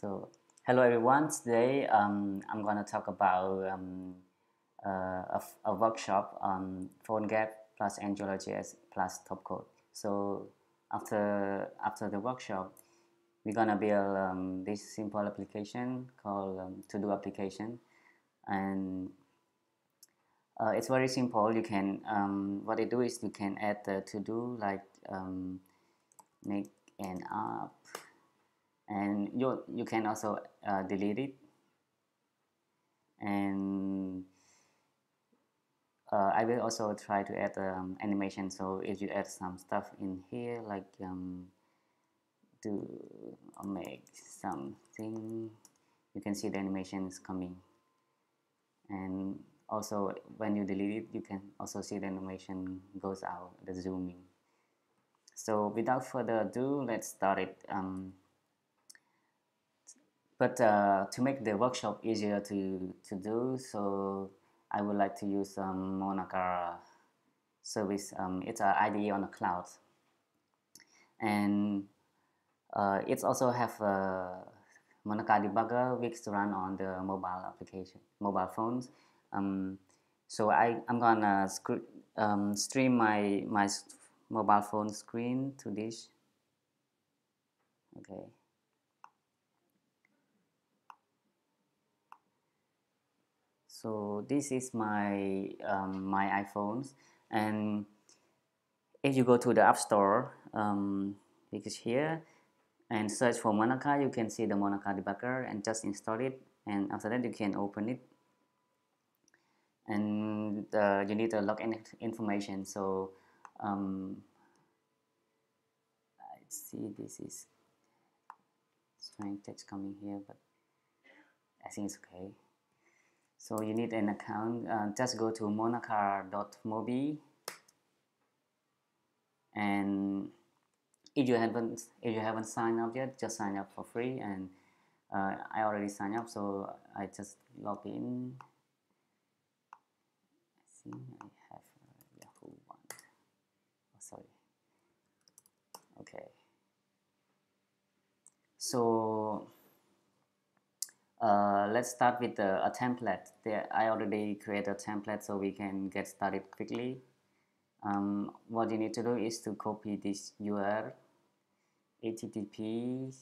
So, hello everyone. Today, I'm gonna talk about a workshop on PhoneGap plus AngularJS plus Topcode. So, after the workshop, we're gonna build this simple application called To-Do application, and it's very simple. You can what it do is you can add the to-do like make an app, and you can also delete it. And I will also try to add animation. So if you add some stuff in here, like to make something, you can see the animation is coming. And also when you delete it, you can also see the animation goes out, the zooming. So without further ado, let's start it. But to make the workshop easier to do, so I would like to use Monaka service. It's an IDE on the cloud, and it also have a Monaka debugger which run on the mobile application, mobile phones. Um, so I'm gonna stream my mobile phone screen to this. Okay. So this is my iPhones, and if you go to the App Store, which is here, and search for Monaka, you can see the Monaka debugger and just install it. And after that, you can open it, and you need the login information. So I see this is strange text coming here, but I think it's okay. So you need an account. Just go to monaka.mobi, and if you haven't signed up yet, just sign up for free. And I already signed up, so I just log in. I think I have Yahoo one. Oh, sorry. Okay. So let's start with a template. There, I already created a template, so we can get started quickly. What you need to do is to copy this URL, http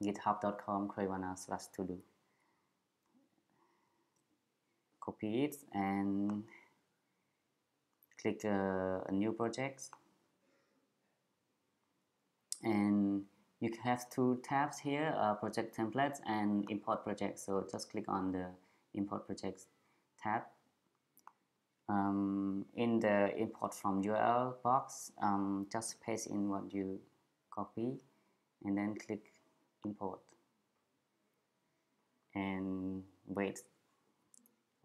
github.com/todo. Copy it and click a new project, and you have two tabs here, project templates and import projects. So just click on the import projects tab. In the import from URL box, just paste in what you copy and then click import and wait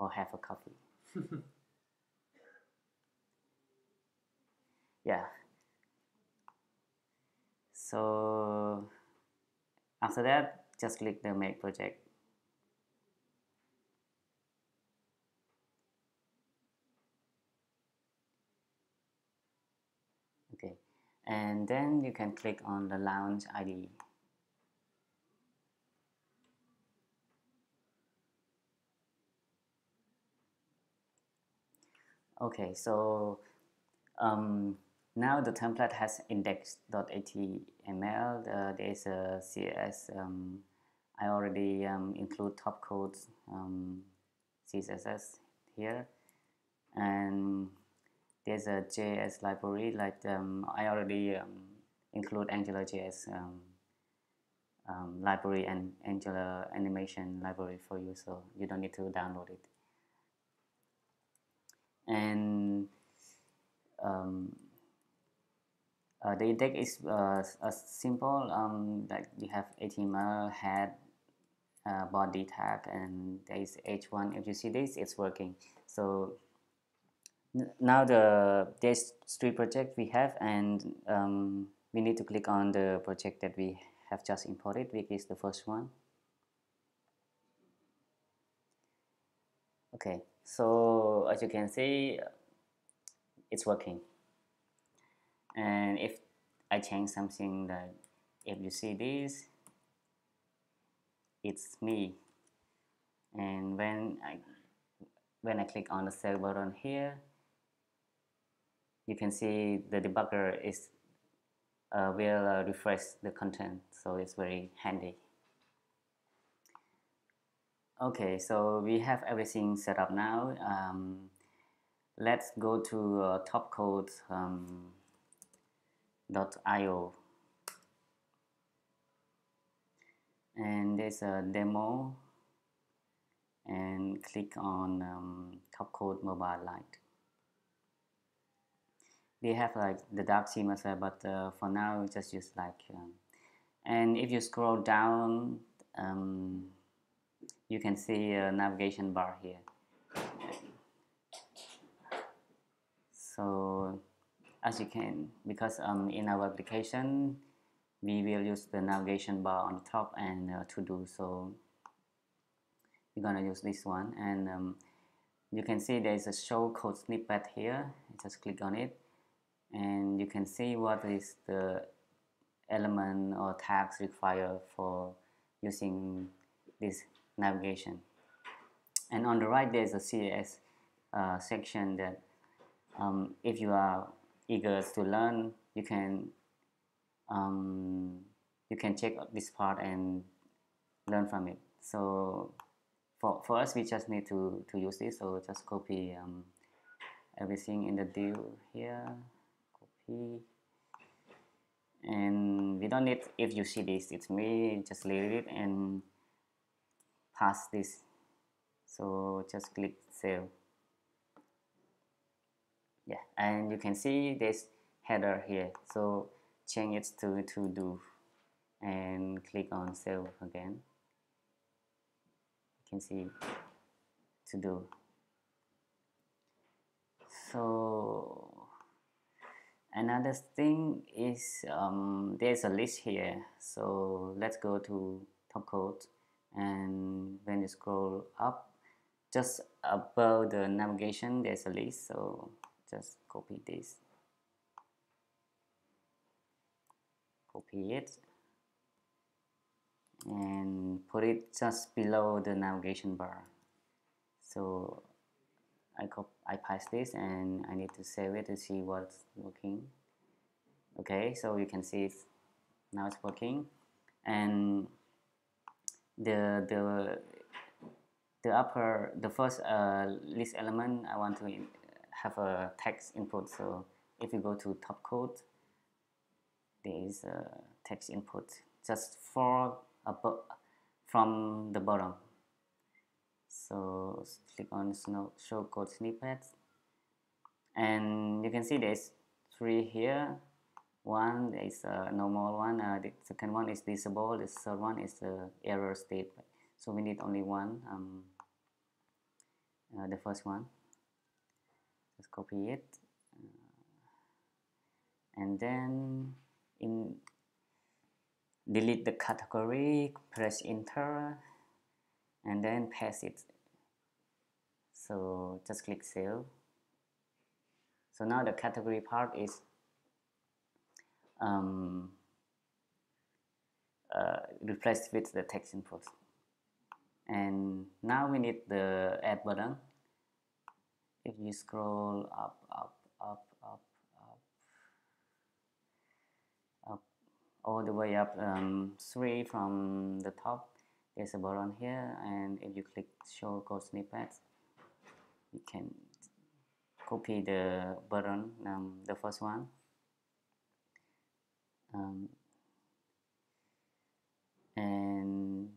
or have a coffee. Yeah. So after that, just click the make project. Okay, and then you can click on the launch IDE. Okay, so now the template has index.html. There is a CSS. I already include Topcode CSS here, and there's a JS library. Like I already include AngularJS library and Angular animation library for you, so you don't need to download it. And the index is a simple that you have HTML head, body tag, and there is h1. If you see this, it's working. So now there's three projects we have, and we need to click on the project that we have just imported, which is the first one. Okay, so as you can see, it's working. And if I change something, that if you see this, it's me. And when I click on the save button here, you can see the debugger is will refresh the content, so it's very handy. Okay, so we have everything set up now. Let's go to topcode.io, and there's a demo, and click on Topcode Mobile Lite. They have like the dark theme as well, but for now just use like and if you scroll down, you can see a navigation bar here. So as you can, because in our application we will use the navigation bar on the top and to do, so we're gonna use this one. And you can see there's a show code snippet here. Just click on it and you can see what is the element or tags required for using this navigation. And on the right there's a CSS section that if you are eager to learn, you can check this part and learn from it. So for us, we just need to use this, so just copy everything in the div here, copy, and we don't need, if you see this, it's me, just leave it and pass this. So just click save. Yeah, and you can see this header here, so change it to do and click on save again. You can see to do. So another thing is there's a list here, so let's go to Topcode, and when you scroll up just above the navigation there's a list, so just copy this, copy it and put it just below the navigation bar. So I paste this and I need to save it to see what's working. Okay, so you can see now it's working, and the first list element, I want to have a text input. So if you go to Topcode, there is a text input just for from the bottom. So click on show code snippets, and you can see there's 3 here. One is a normal one, the second one is disable, the third one is the error state. So we need only one, the first one. Just copy it, and then delete the category, press enter, and then paste it. So just click save. So now the category part is replaced with the text input. And now we need the add button. If you scroll up all the way up 3 from the top, there's a button here, and if you click show code snippets, you can copy the button, the first one, and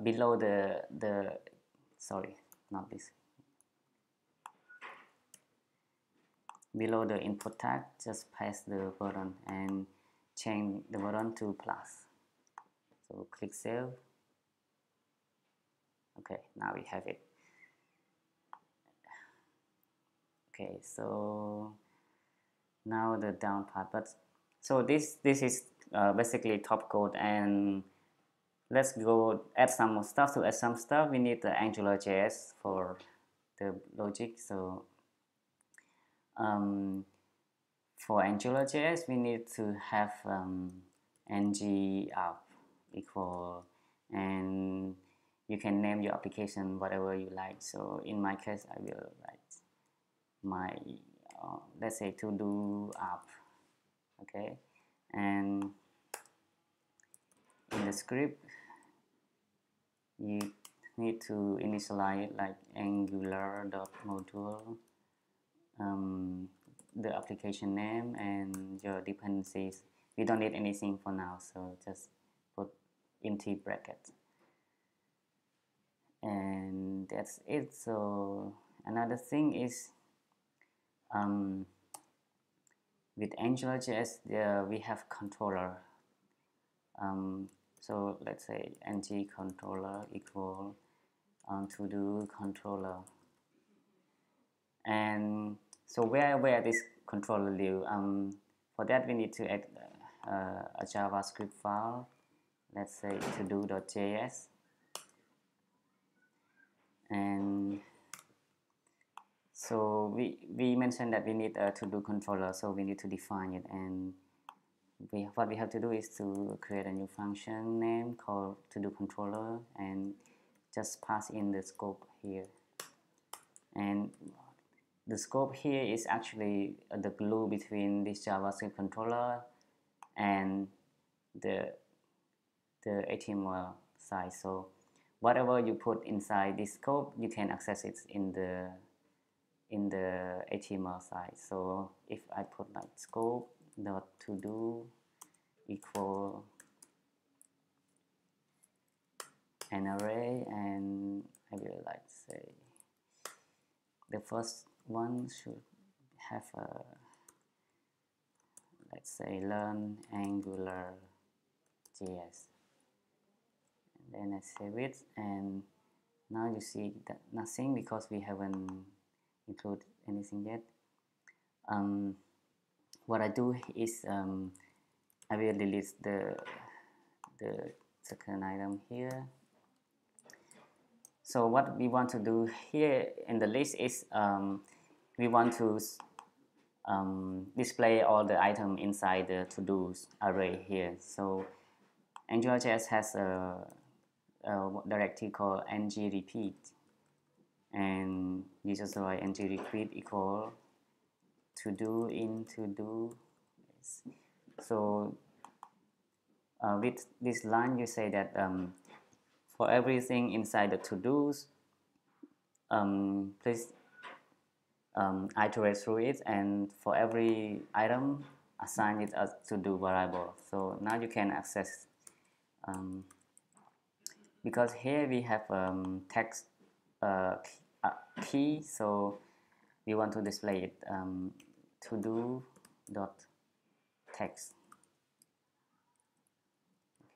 below the sorry, not this, below the input tag, just paste the button and change the button to plus. So click save. Okay, now we have it. Okay, so now the down part. But so this is basically Topcode, and let's go add some stuff. To add some stuff, we need the AngularJS for the logic. So for AngularJS, we need to have ng app equal and you can name your application whatever you like. So in my case, I will write my let's say to do app. Okay, and in the script you need to initialize like angular.module, the application name and your dependencies. We don't need anything for now, so just put empty bracket, and that's it. So another thing is with AngularJS we have controller. So let's say ng controller equal to do controller, and so where this controller live, for that we need to add a JavaScript file, let's say to do.js, and so we mentioned that we need a to do controller, so we need to define it, and what we have to do is to create a new function name called to do controller and just pass in the scope here. And the scope here is actually the glue between this JavaScript controller and the HTML side. So whatever you put inside this scope, you can access it in the HTML side. So if I put like scope dot to do equal an array, and I will like say the first one should have a, let's say, learn Angular JS, and then I save it, and now you see that nothing because we haven't included anything yet. What I do is I will delete the second item here. So what we want to do here in the list is we want to display all the items inside the to-dos array here. So AngularJS has a directory called ngRepeat, and you just write ngRepeat equal to do in to do. So with this line you say that for everything inside the to-dos, please iterate through it, and for every item assign it as to-do variable. So now you can access, because here we have text key, so we want to display it to do dot text.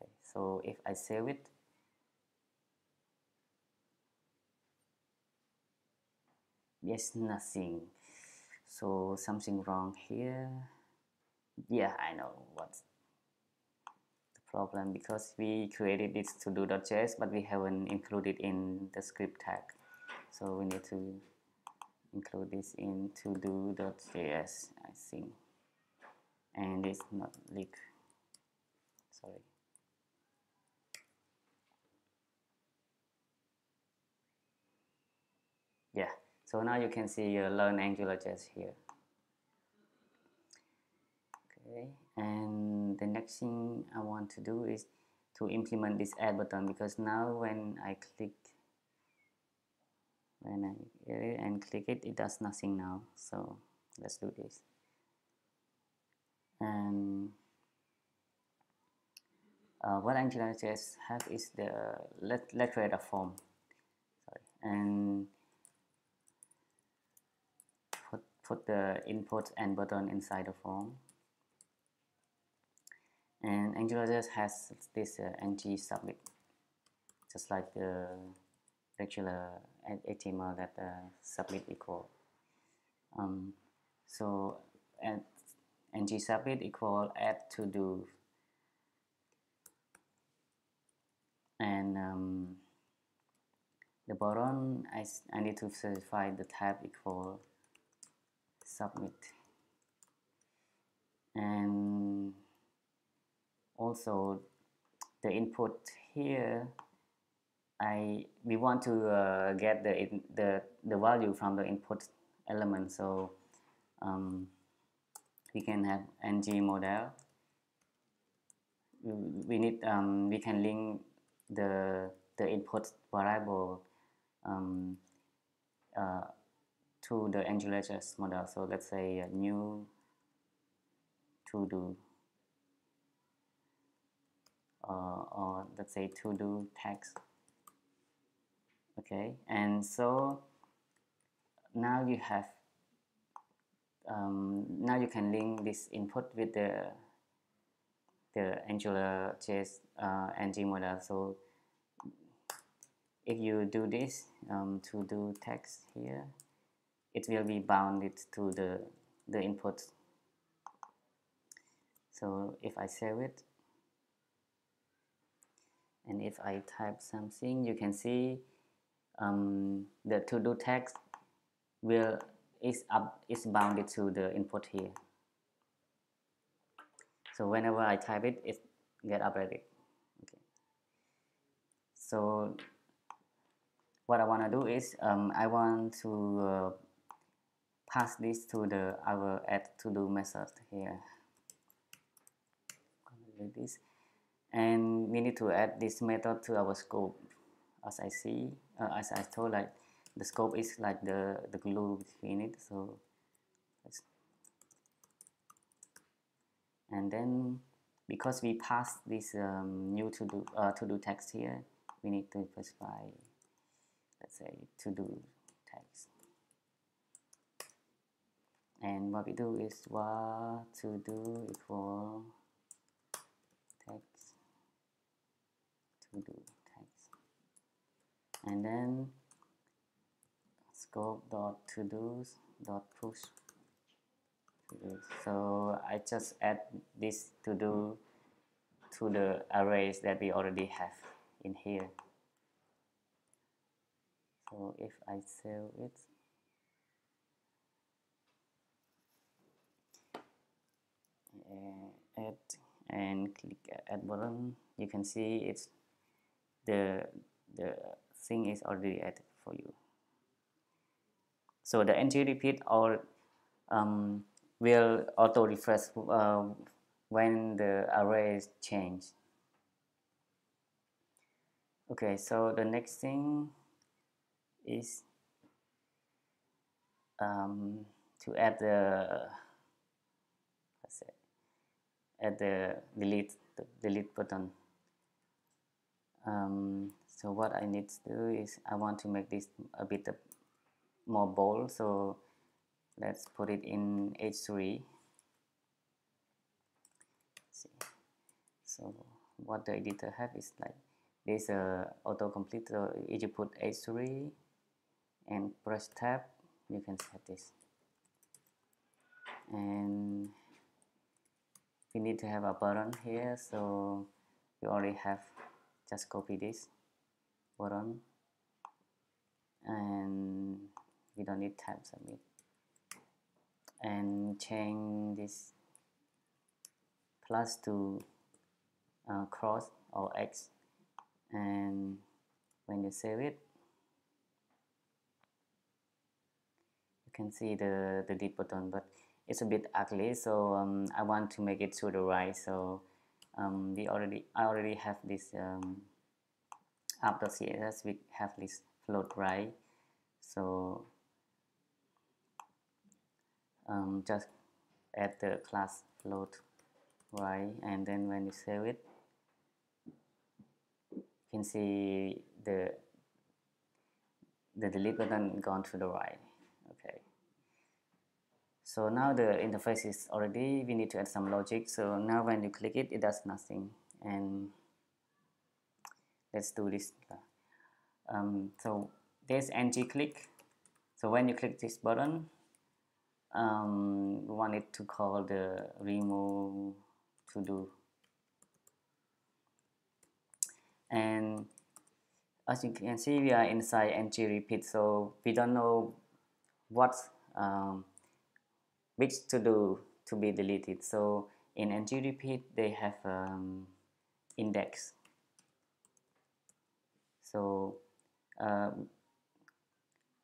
Okay, so if I save it, yes, nothing. So something wrong here. Yeah, I know what's the problem, because we created this to do.js but we haven't included in the script tag. So we need to include this in to do.js, I think. And it's not leak. Sorry. Yeah, so now you can see learn AngularJS here. Okay, and the next thing I want to do is to implement this add button, because now when I click and click it, it does nothing now. So let's do this. And what AngularJS have is the let's create a form. Sorry, and put the input and button inside the form. And AngularJS has this ng submit, just like the regular HTML that submit equal. So and ng submit equal add to do, and the button I need to specify the tab equal submit, and also the input here we want to get the value from the input element, so um, we can have ng model. We need we can link the input variable um, uh, to the AngularJS model. So let's say a new to do, or let's say to do text. Okay, and so now you have now you can link this input with the AngularJS ng model. So if you do this to do text here, it will be bounded to the input. So if I save it, and if I type something, you can see the to do text is bounded to the input here. So whenever I type it, it get updated. Okay. So what I want to do is I want to pass this to our add to do method here. Like this, and we need to add this method to our scope. As I see, as I told, like the scope is like the glue between it. So and then because we pass this new to do text here, we need to specify, let's say, to do text. And what we do is what to do equal text to do text, and then scope dot to do's dot push. So I just add this to do to the arrays that we already have in here. So if I save it, add and click add button, you can see it's the thing is already added for you. So the ng repeat or will auto refresh when the arrays change. Okay, so the next thing is to add the delete button. So what I need to do is I want to make this a bit more bold, so let's put it in H3. So what the editor have is like this autocomplete. So if you put H3 and press tab, you can set this. And we need to have a button here, so we already have, just copy this button, and we don't need tab submit, and change this plus to cross or X, and when you save it, you can see the delete button, but it's a bit ugly, so I want to make it to the right. So I already have this app.css, we have this float right, so just add the class float right, and then when you save it, you can see the delete button gone to the right. Okay, so now the interface is already, we need to add some logic. So now when you click it, it does nothing, and let's do this. So there's ng click. So when you click this button, we want it to call the remove to do, and as you can see, we are inside ng repeat, so we don't know what which to do to be deleted. So in ng repeat they have index. So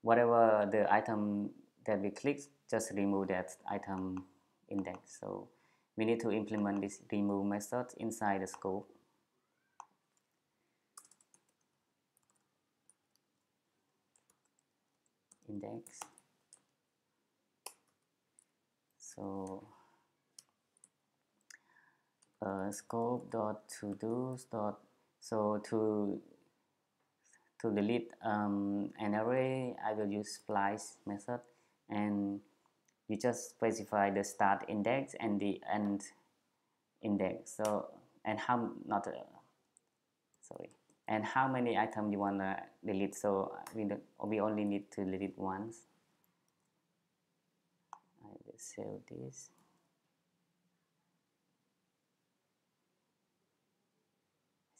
whatever the item that we click, just remove that item index. So we need to implement this remove method inside the scope. Index. So scope dot to do dot, so to delete an array, I will use splice method, and you just specify the start index and the end index. So and how not sorry, and how many items you want to delete. So we only need to delete once. I will save this.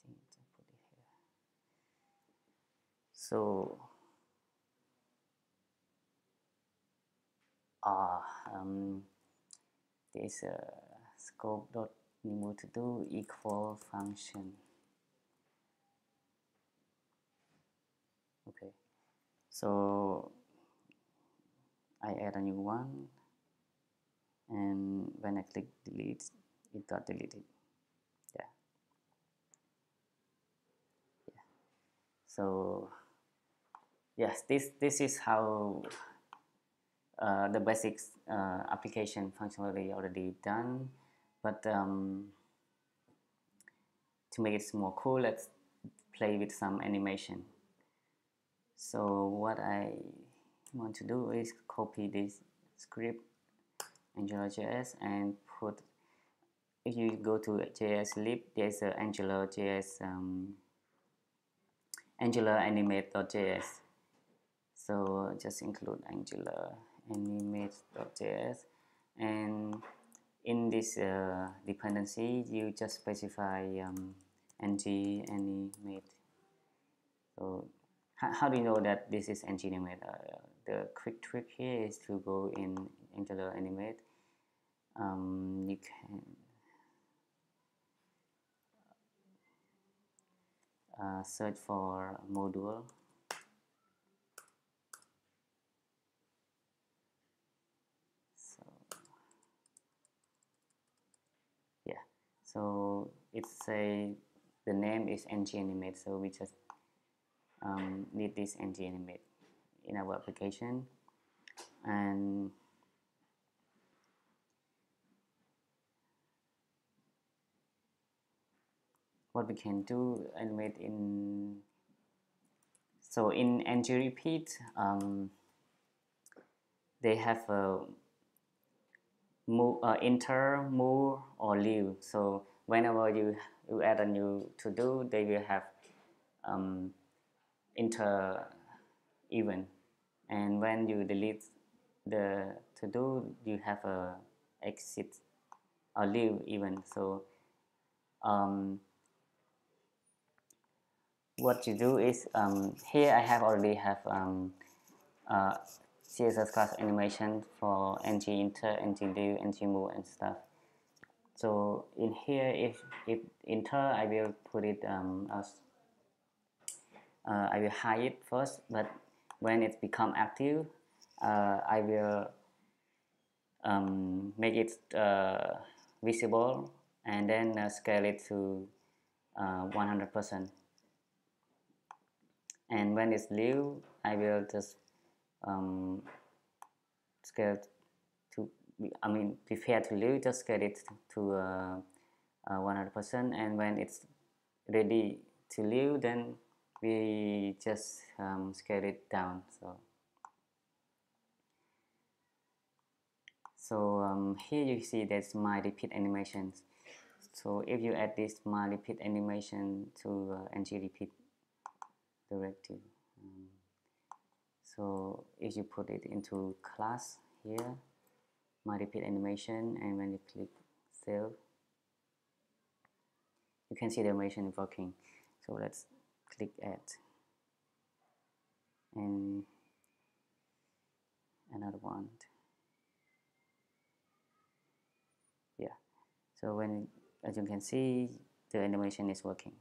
I think to put it here. So this scope dot remove to do equal function. Okay, so I add a new one, and when I click delete, it got deleted. Yeah. Yeah. So yes, this is how the basics application functionality already done, but to make it more cool, let's play with some animation. So what I want to do is copy this script AngularJS and put, if you go to JSLib, there's a AngularJS AngularAnimate.js. So just include AngularAnimate.js, and in this dependency you just specify ng animate. So how do you know that this is ng animate? The quick trick here is to go in Angular animate. You can search for module. So yeah, so it's say the name is ng animate, so we just need this ng animate in our application. And what we can do animate in, so in ngRepeat they have a move, enter, move, or leave. So whenever you add a new to do, they will have enter event, and when you delete the to do, you have a exit or leave event. So what you do is here I have already have CSS class animation for ng enter, ng leave, ng move and stuff. So in here, if enter, I will put it as I will hide it first, but when it become active, I will make it visible and then scale it to 100%. And when it's leave, I will just scale to, I mean, prepare to leave, just scale it to 100%. And when it's ready to leave, then we just scale it down. So here you see there's my repeat animations. So if you add this my repeat animation to ng repeat directive, so if you put it into class here, my repeat animation, and when you click save, you can see the animation working. So let's click add, and another one. Yeah, so when, as you can see, the animation is working.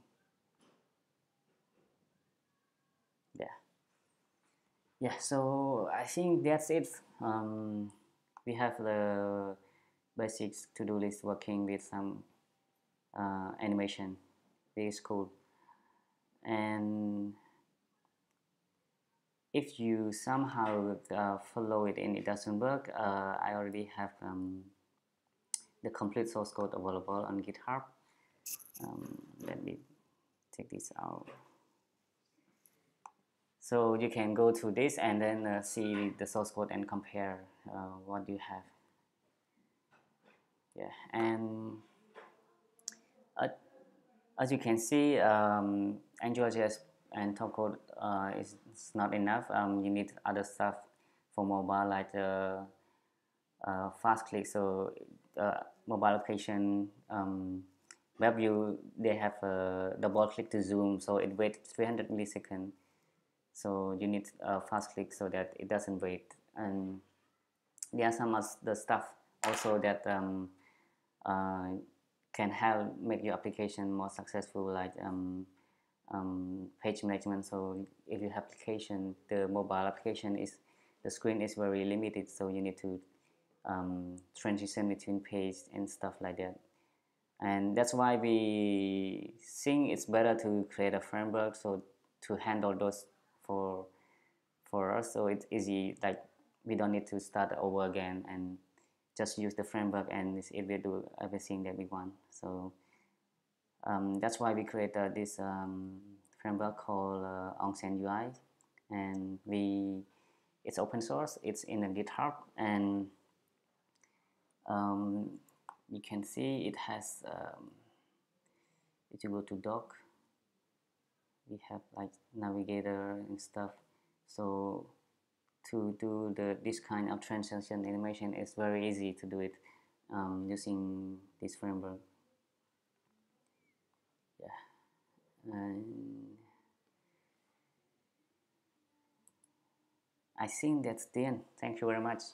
Yeah, so I think that's it. We have the basics to-do list working with some animation. Very cool. And if you somehow follow it and it doesn't work, I already have the complete source code available on GitHub. Let me take this out. So you can go to this and then see the source code and compare what you have. Yeah, and uh, as you can see, AngularJS and Topcode is not enough. You need other stuff for mobile, like fast click. So mobile application web view, they have a double click to zoom, so it waits 300 milliseconds. So you need fast click so that it doesn't wait. And there are some of the stuff also that uh, can help make your application more successful, like page management. So if you have application, the mobile application is, the screen is very limited, so you need to transition between page and stuff like that. And that's why we think it's better to create a framework so to handle those for for us, so it's easy, like we don't need to start over again and just use the framework and it will do everything that we want. So that's why we created this framework called Onsen UI, and it's open source, it's in the GitHub, and um, you can see it has if you go to doc, we have like navigator and stuff. So to do this kind of transaction animation is very easy to do it using this framework. Yeah, and I think that's the end. Thank you very much.